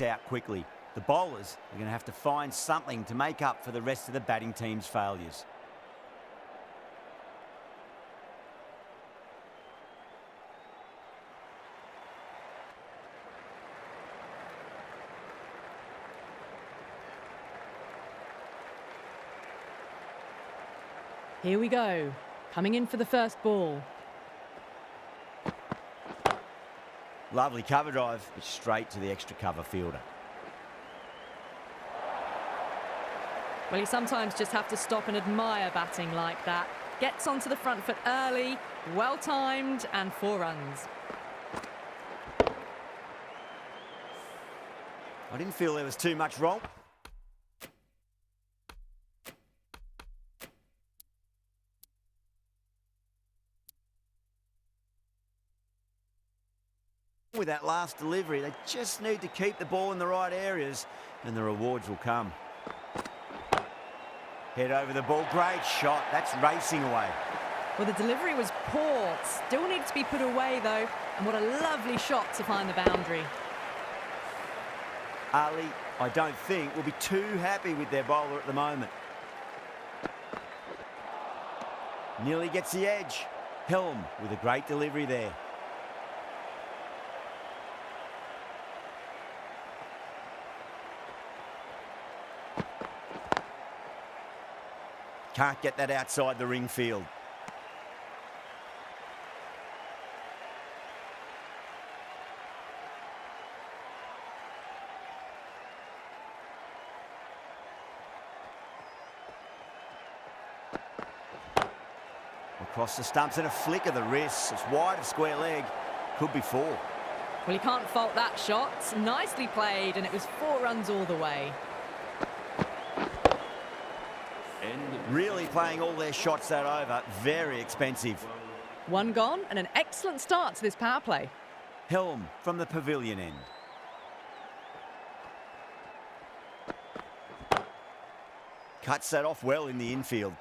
out quickly. The bowlers are going to have to find something to make up for the rest of the batting team's failures. Here we go. Coming in for the first ball. Lovely cover drive, but straight to the extra cover fielder. Well, you sometimes just have to stop and admire batting like that. Gets onto the front foot early, well timed, and 4 runs. I didn't feel there was too much wrong. With that last delivery, they just need to keep the ball in the right areas and the rewards will come. Head over the ball, great shot, that's racing away. Well, the delivery was poor, still needs to be put away though, and what a lovely shot to find the boundary. Ali, I don't think, will be too happy with their bowler at the moment. Nearly gets the edge. Helm with a great delivery there. Can't get that outside the ring field. Across the stumps and a flick of the wrist. It's wide of square leg. Could be 4. Well, you can't fault that shot. Nicely played, and it was 4 runs all the way. Really playing all their shots that over. Very expensive. 1 gone and an excellent start to this power play. Helm from the pavilion end. Cuts that off well in the infield.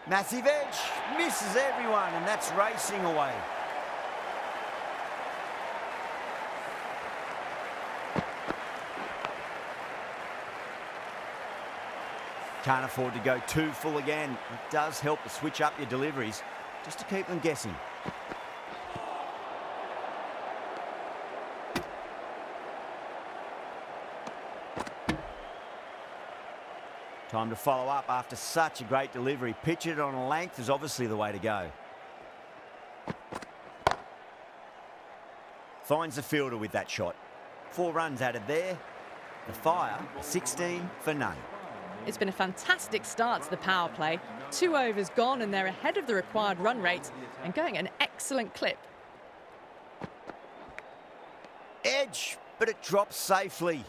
Massive edge, misses everyone, and that's racing away. Can't afford to go too full again. It does help to switch up your deliveries, just to keep them guessing. Time to follow up after such a great delivery. Pitch it on a length is obviously the way to go. Finds the fielder with that shot. 4 runs added there. The Fire, 16 for none. It's been a fantastic start to the power play. 2 overs gone and they're ahead of the required run rate and going at an excellent clip. Edge, but it drops safely.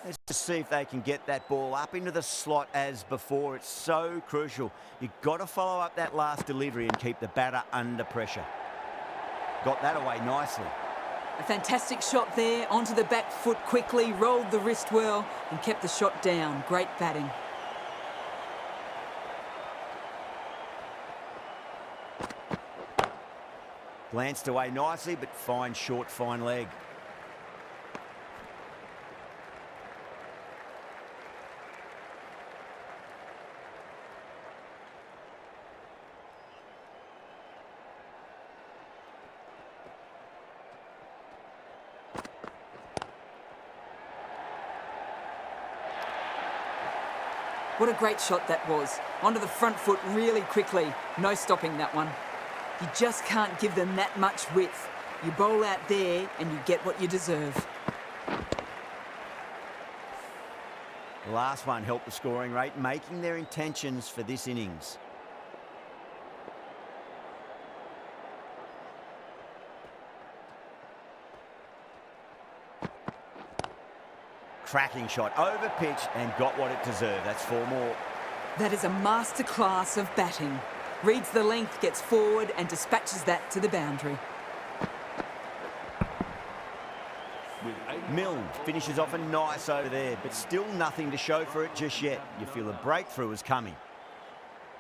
Let's just see if they can get that ball up into the slot as before. It's so crucial. You've got to follow up that last delivery and keep the batter under pressure. Got that away nicely. A fantastic shot there, onto the back foot quickly, rolled the wrist well and kept the shot down. Great batting. Glanced away nicely, but fine short, fine leg. What a great shot that was. Onto the front foot really quickly. No stopping that one. You just can't give them that much width. You bowl out there and you get what you deserve. The last one helped the scoring rate, making their intentions for this innings. Cracking shot, over pitch and got what it deserved. That's 4 more. That is a masterclass of batting. Reads the length, gets forward and dispatches that to the boundary. Milne finishes off a nice over there, but still nothing to show for it just yet. You feel a breakthrough is coming.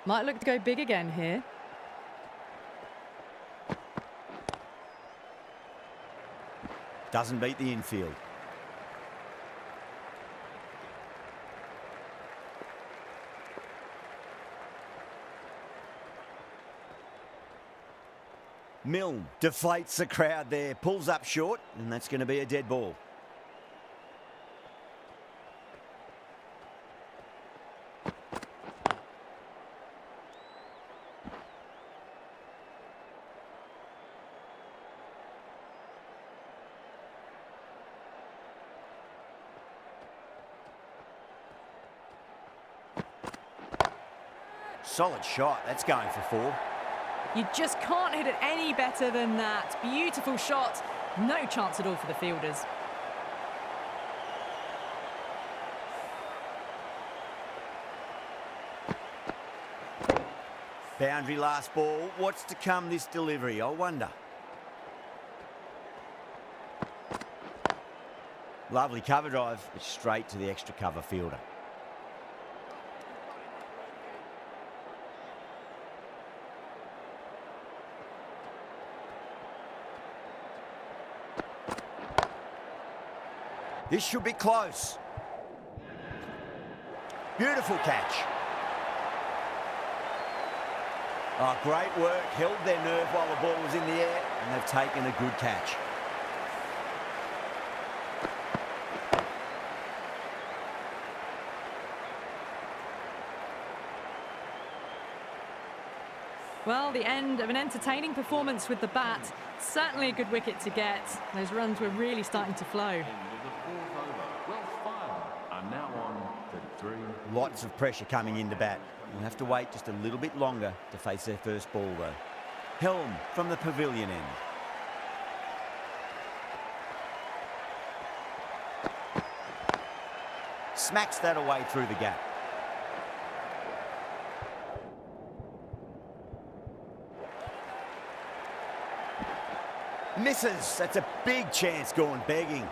Might look to go big again here. Doesn't beat the infield. Milne deflates the crowd there, pulls up short, and that's going to be a dead ball. Solid shot, that's going for 4. You just can't hit it any better than that. Beautiful shot. No chance at all for the fielders. Boundary last ball. What's to come this delivery, I wonder. Lovely cover drive, but straight to the extra cover fielder. This should be close. Beautiful catch. Oh, great work. Held their nerve while the ball was in the air, and they've taken a good catch. Well, the end of an entertaining performance with the bat. Certainly a good wicket to get. Those runs were really starting to flow. Lots of pressure coming into bat. We'll have to wait just a little bit longer to face their first ball, though. Helm from the pavilion end. Smacks that away through the gap. Misses. That's a big chance going begging.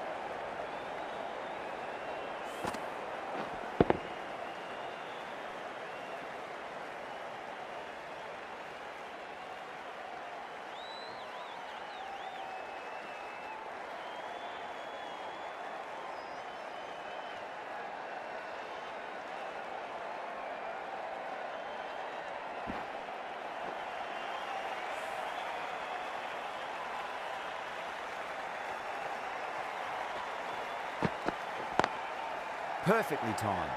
Perfectly timed.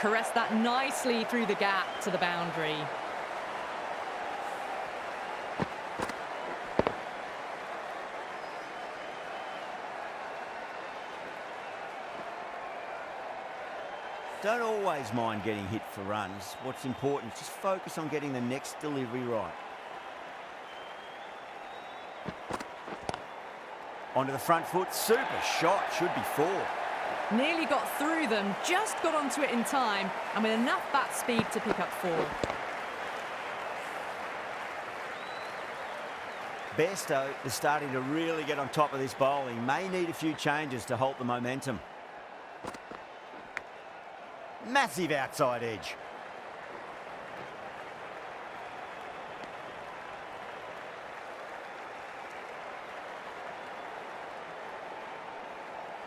Caressed that nicely through the gap to the boundary. Don't always mind getting hit for runs. What's important is just focus on getting the next delivery right. Onto the front foot, super shot, should be 4. Nearly got through them, just got onto it in time, and with enough bat speed to pick up 4. Bairstow is starting to really get on top of this bowling. May need a few changes to halt the momentum. Massive outside edge.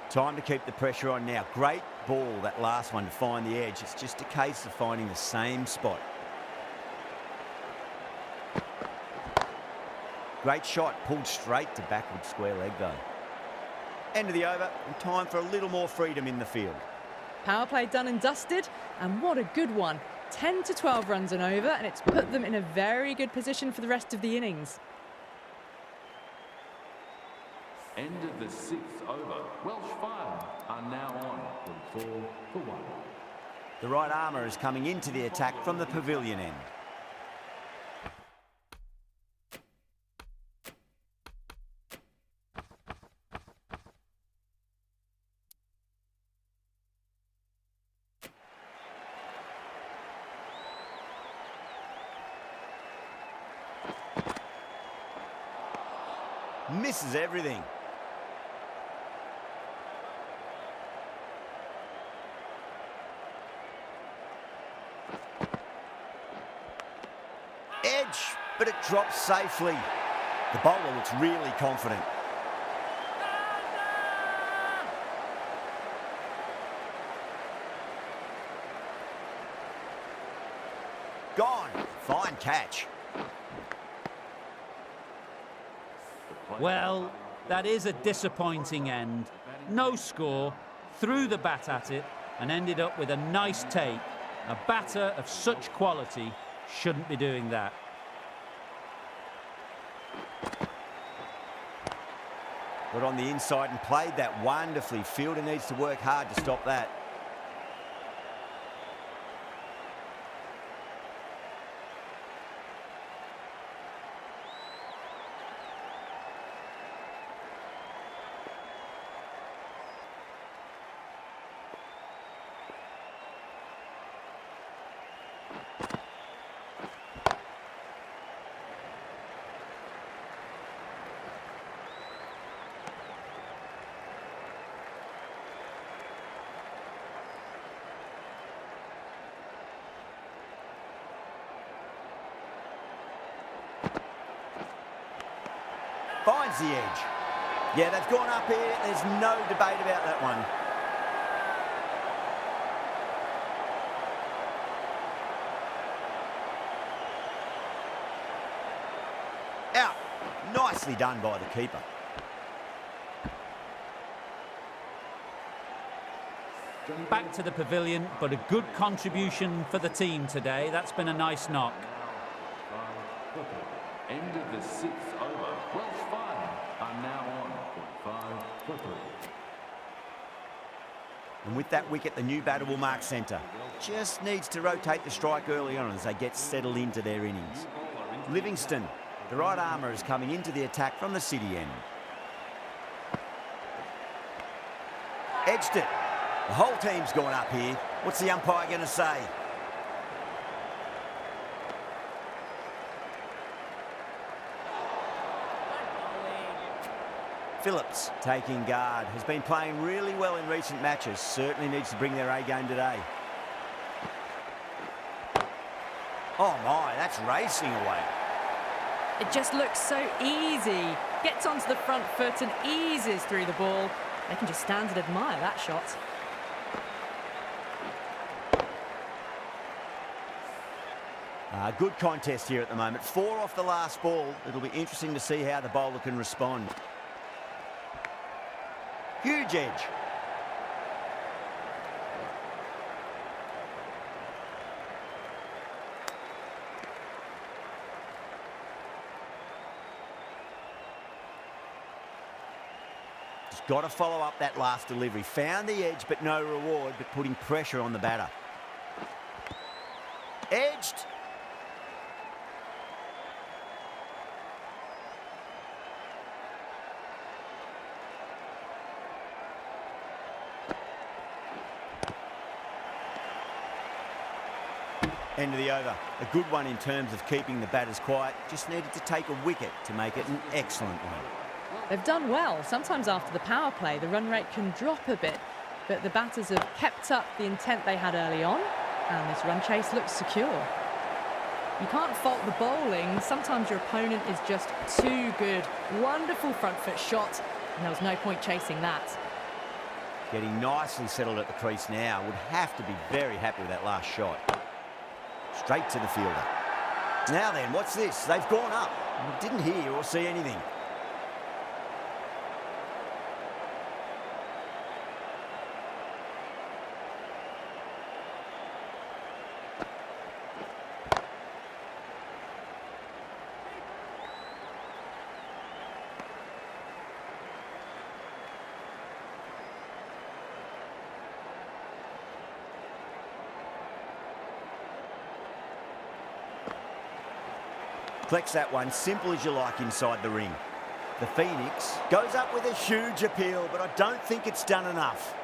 Time to keep the pressure on now. Great ball, that last one, to find the edge. It's just a case of finding the same spot. Great shot, pulled straight to backward square leg though. End of the over, and time for a little more freedom in the field. Power play done and dusted, and what a good one. 10 to 12 runs and over, and it's put them in a very good position for the rest of the innings. End of the 6th over. Welsh fire are now on with 4-1. The right armour is coming into the attack from the pavilion end. Misses everything. Edge, but it drops safely. The bowler looks really confident. Gone. Fine catch. Well, that is a disappointing end. No score, threw the bat at it and ended up with a nice take. A batter of such quality shouldn't be doing that. Got on the inside and played that wonderfully. Fielder needs to work hard to stop that. Finds the edge. Yeah, they've gone up here. There's no debate about that one. Out. Nicely done by the keeper. Back to the pavilion, but a good contribution for the team today. That's been a nice knock. End of the 6th over. Welsh fire are now on with 5-3. And with that wicket, the new batter will mark centre. Just needs to rotate the strike early on as they get settled into their innings. Livingston, the right armour, is coming into the attack from the city end. Edged it. The whole team's gone up here. What's the umpire going to say? Phillips taking guard. Has been playing really well in recent matches. Certainly needs to bring their A game today. Oh my, that's racing away. It just looks so easy. Gets onto the front foot and eases through the ball. They can just stand and admire that shot. Good contest here at the moment. 4 off the last ball. It'll be interesting to see how the bowler can respond. Huge edge. Just got to follow up that last delivery. Found the edge, but no reward, but putting pressure on the batter. Edged. End of the over. A good one in terms of keeping the batters quiet. Just needed to take a wicket to make it an excellent one. They've done well. Sometimes after the power play, the run rate can drop a bit, but the batters have kept up the intent they had early on, and this run chase looks secure. You can't fault the bowling. Sometimes your opponent is just too good. Wonderful front foot shot, and there was no point chasing that. Getting nicely settled at the crease now. Would have to be very happy with that last shot. Straight to the fielder. Now then, what's this? They've gone up. Didn't hear or see anything. Collects that one, simple as you like inside the ring. The Phoenix goes up with a huge appeal, but I don't think it's done enough.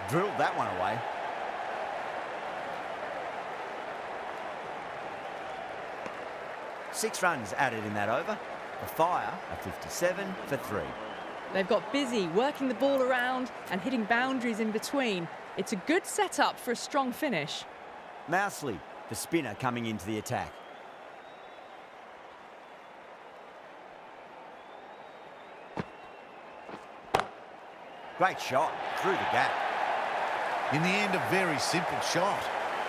Drilled that one away. Six runs added in that over. The Fire are 57 for 3. They've got busy working the ball around and hitting boundaries in between. It's a good setup for a strong finish. Mousley, the spinner, coming into the attack. Great shot through the gap. In the end, a very simple shot.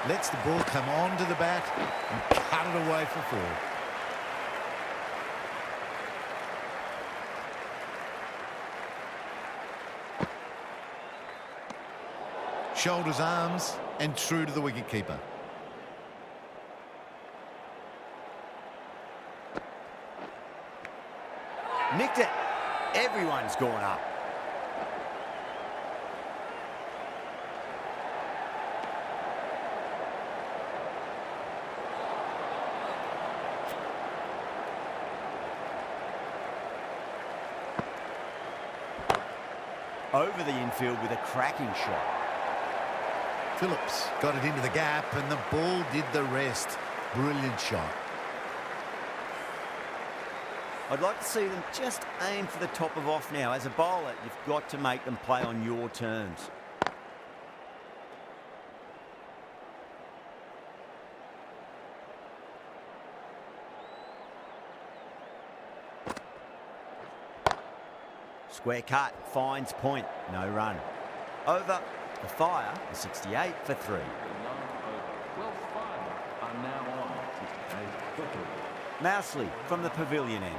Lets the ball come onto the bat and cut it away for 4. Shoulders, arms, and true to the wicketkeeper. Nicked it. Everyone's gone up. Over the infield with a cracking shot. Phillips got it into the gap and the ball did the rest. Brilliant shot. I'd like to see them just aim for the top of off now. As a bowler, you've got to make them play on your terms. Square cut, finds point, no run. Over, the Fire are 68 for 3. Welsh Fire are now on 68 for 3. Mousley from the pavilion end.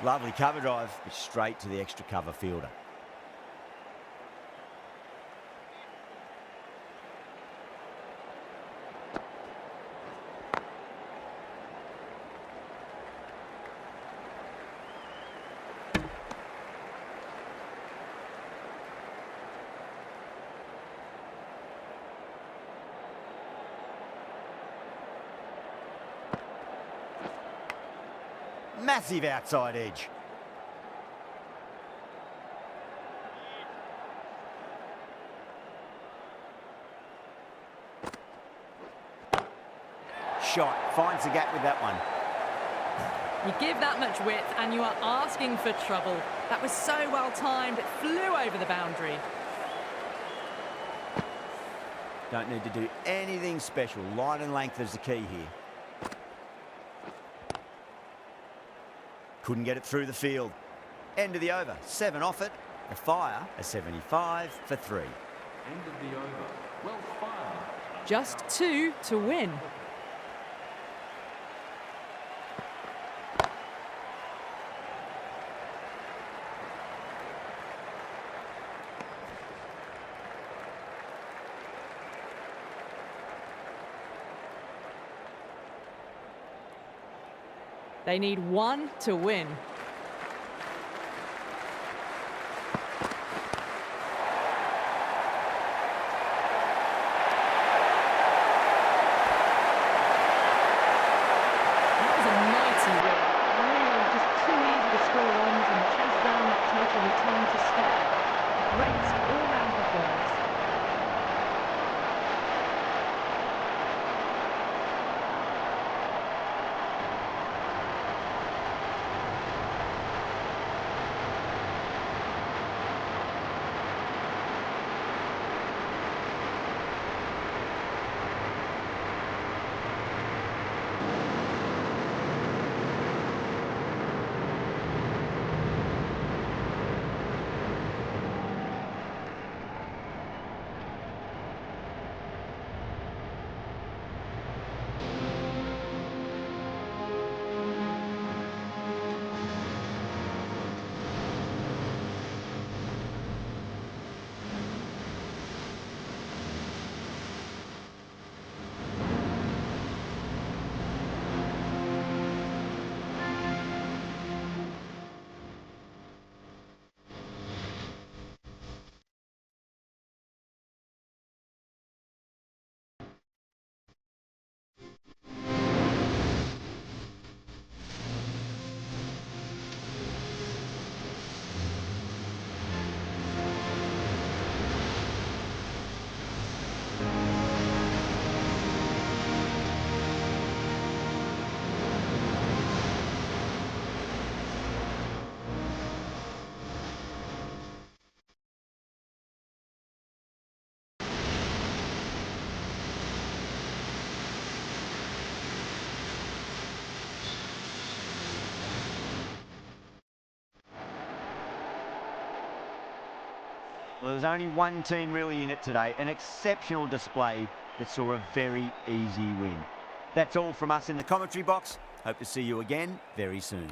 Lovely cover drive, but straight to the extra cover fielder. Massive outside edge. Shot, finds the gap with that one. You give that much width and you are asking for trouble. That was so well timed, it flew over the boundary. Don't need to do anything special. Line and length is the key here. Couldn't get it through the field. End of the over. 7 off it. The Fire are 75 for 3. End of the over. Welsh Fire. Just 2 to win. They need 1 to win. That was a mighty win. Really just too easy to score runs and chase down that total with time to spare. Great all-round performance. Well, there's only one team really in it today, an exceptional display that saw a very easy win. That's all from us in the commentary box. Hope to see you again very soon.